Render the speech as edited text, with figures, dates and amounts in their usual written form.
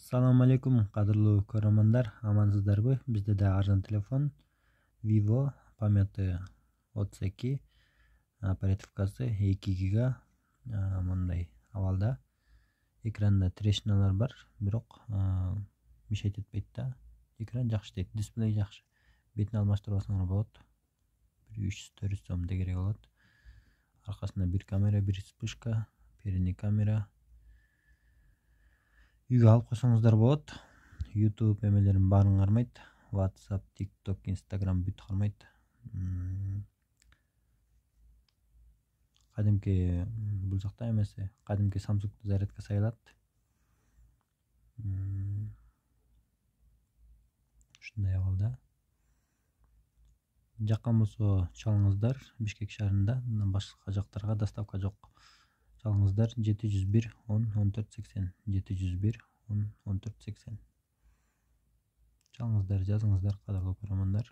Assalamu alaikum кадырлуу көрөрмандар, амансыздарбы? Бизде да арзан телефон Vivo памяты 32 оперативкасы 2 гига мындай абалда. Экранда трешиналар бар, бирок мешайт этпейт да. Экран жакшы иштейт, дисплей жакшы. Бетин алмаштырып алсаңар болот. 300-400 сомдо керек болот. Аркасында бир камера, бир вспышка, передний камера. Үйгө алып койсоңуздар болот. YouTube эмелерин баарын кармайт. WhatsApp, TikTok, Instagram бүт кармайт. Кадимки бул жакта эмеси, кадимки Samsung зарядка сайылат. Ушундай абалда. Жаккан болсо чалыңыздар, Бишкек шаарында, башка жактарга доставка жок. Чалыңыздар 701 10 14 80, 701 10 14 80. Чалыңыздар, жазыңыздар, кадырлуу көрөрмандар.